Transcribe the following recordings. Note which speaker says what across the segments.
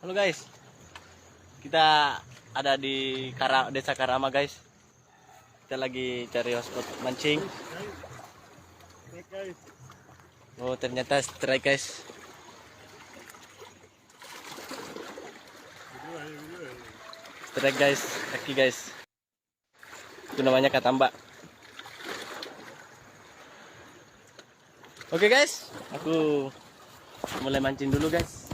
Speaker 1: Halo guys, kita ada di Desa Karama guys. Kita lagi cari hotspot mancing. Oh ternyata strike guys. Strike guys, kaki guys. Itu namanya katamba. Oke guys, aku mulai mancing dulu guys.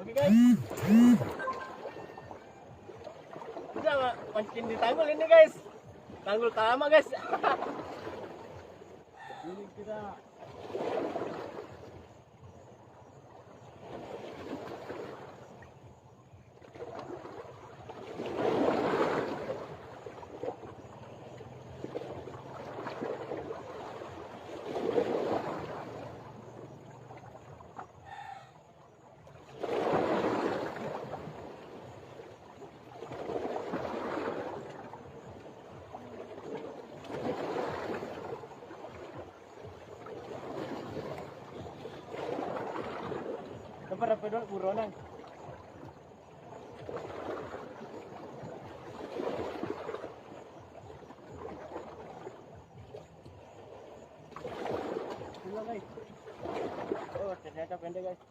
Speaker 1: Oke guys, kita mancing di tanggul ini guys, tanggul Karama guys. Ini kita dapat pedol buronan. Guys. Oh, ternyata pendek guys.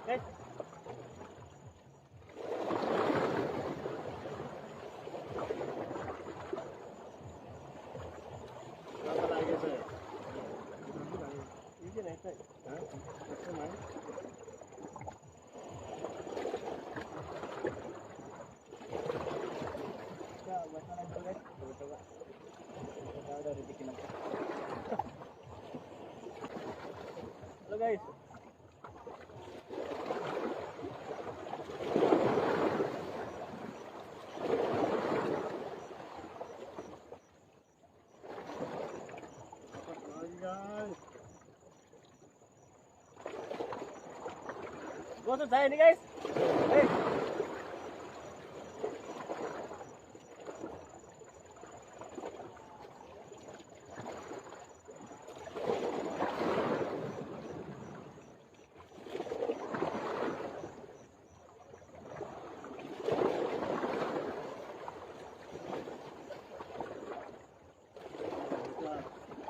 Speaker 1: Guys. Apa lagi saya? Ini naik. Halo guys. Gua selesai ini guys.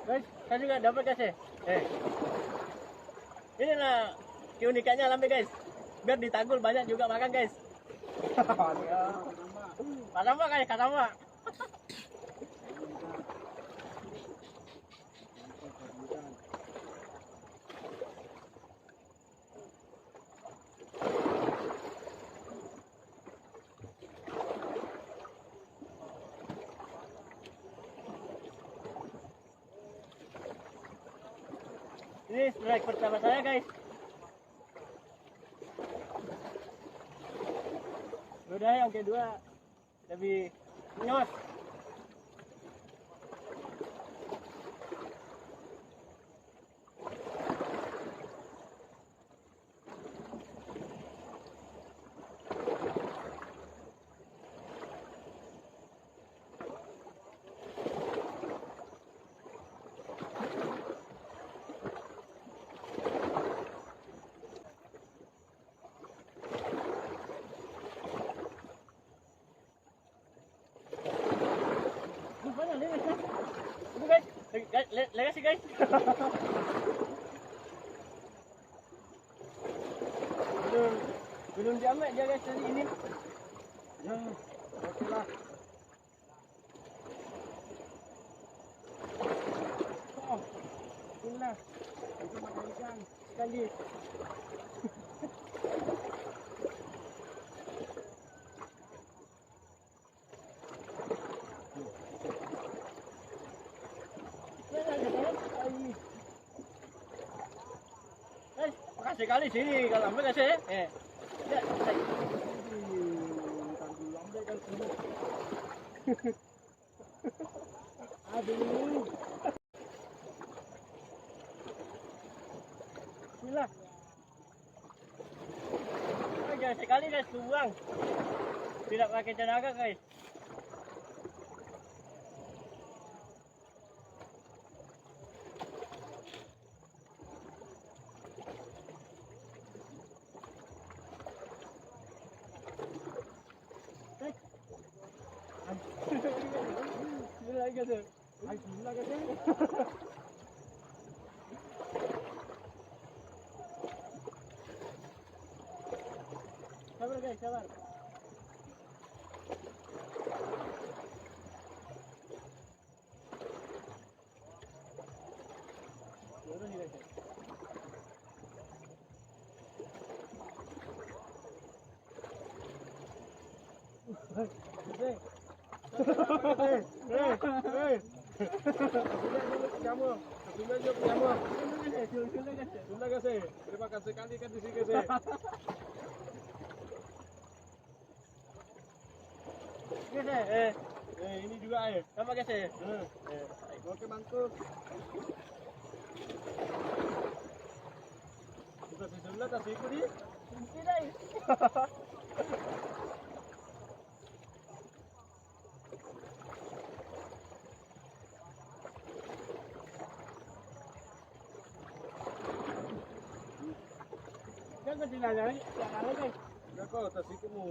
Speaker 1: Guys, saya juga dapat guys ya. Inilah keunikannya lambe guys. Biar di tanggul banyak juga makan guys. Katama kayak katama. Ini strike pertama saya guys. Udah yang kedua lebih nyos. Lihat sih guys. Belum jamet dia guys tadi ini. Ya, oke lah. Oh, inilah. Itu makan ikan sekali. Makasih kali sini kalau ambil kasih. Ya, ambil kan semua. Aduh. Bismillah. Jangan sekali guys tuang. Tidak pakai tenaga guys. Sabar guys, sabar. Turun nih guys.
Speaker 2: Terima kasih sekali kan di sini guys.
Speaker 1: Ini juga sama guys
Speaker 2: Oke mantap. Bisa sebelah kasih ikut di.
Speaker 1: Tidak. Jangan dinanyai, jangan guys.
Speaker 2: Ya kok tas itu mau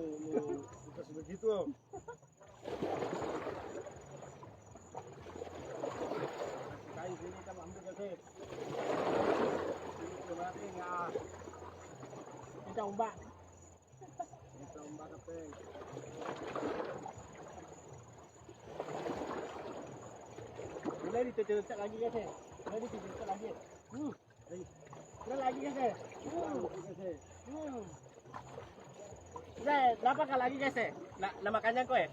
Speaker 2: tas begitu.
Speaker 1: Kayu sini kita ambil guys. Ini kemarin ya. Kita ombak.
Speaker 2: Kita ombak kapten.
Speaker 1: Mulai ditutup lagi guys. Mulai ditutup lagi. Mulai lagi guys. Berapa kali lagi guys Nah makannya kok ya?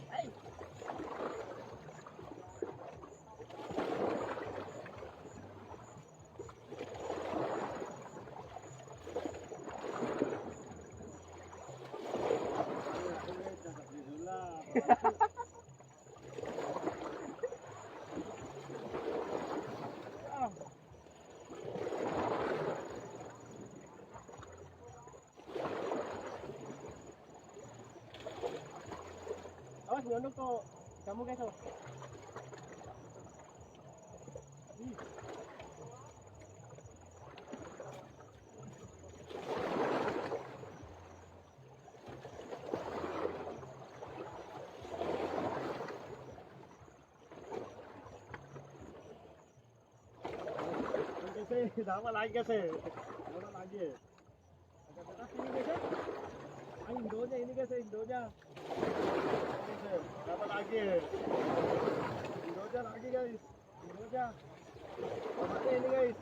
Speaker 1: Awas nyondok tuh kamu guys tuh.
Speaker 2: Dapat lagi guys. Dapat lagi. Ada sini guys. Indonya ini guys, Indonya. Dapat lagi. Indonya lagi guys. Indonya. Dapat ini guys.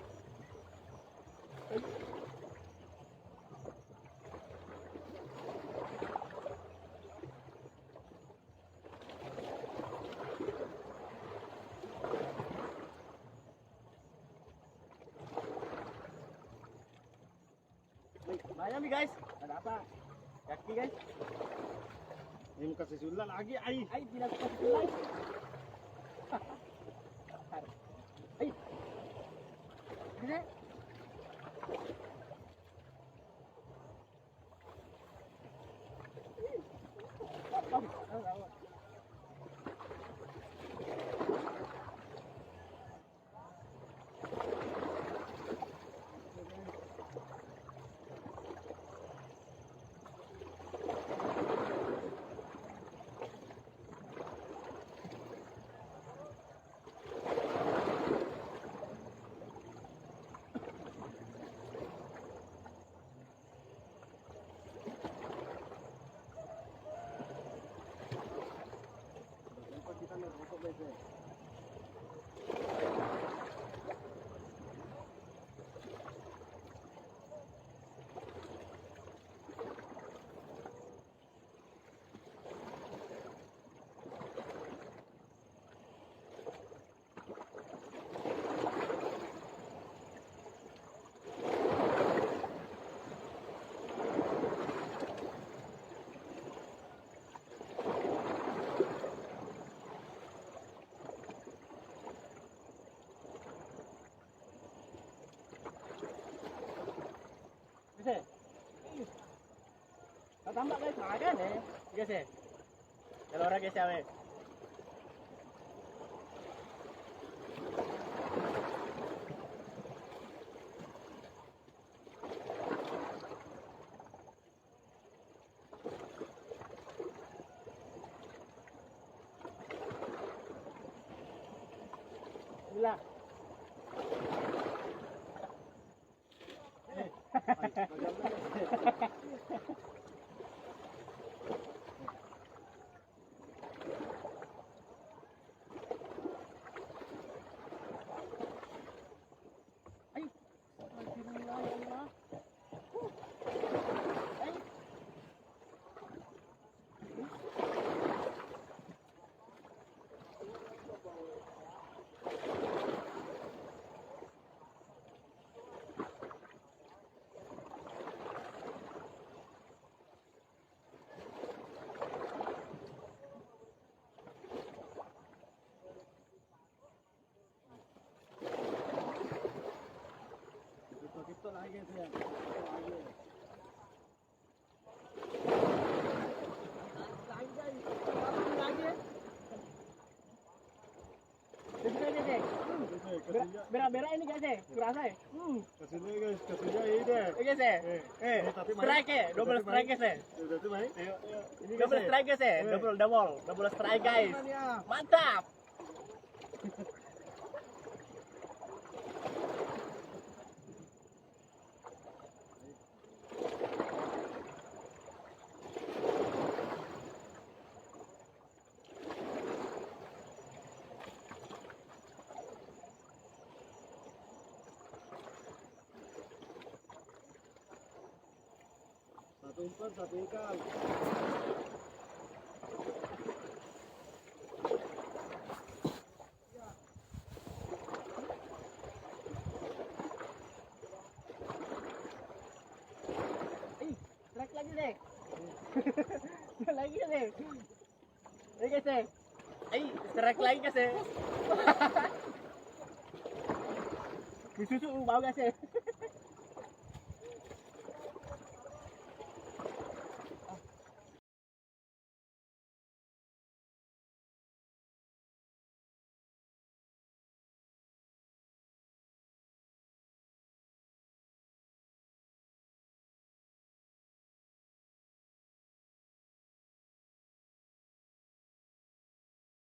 Speaker 1: Banyak nih guys. Ada apa? Kaki guys.
Speaker 2: Ini kasih sulah lagi, ai.
Speaker 1: Ai tidak kasih sulah. Ai. Ini.
Speaker 2: guys. Guys. Tambah guys, makan guys. Kalau orang guys ya. Gila. Kita lagi ya. Berak-berak ini guys kurasa Kasih guys, kasihnya ini deh. Guys strike double strike guys Berarti main. Ini double strike guys double strike guys. Mantap. Satu umpan, satu ikan. Strike lagi deh. Lagi deh. Ini guys. Strike lagi guys. Susu bau guys.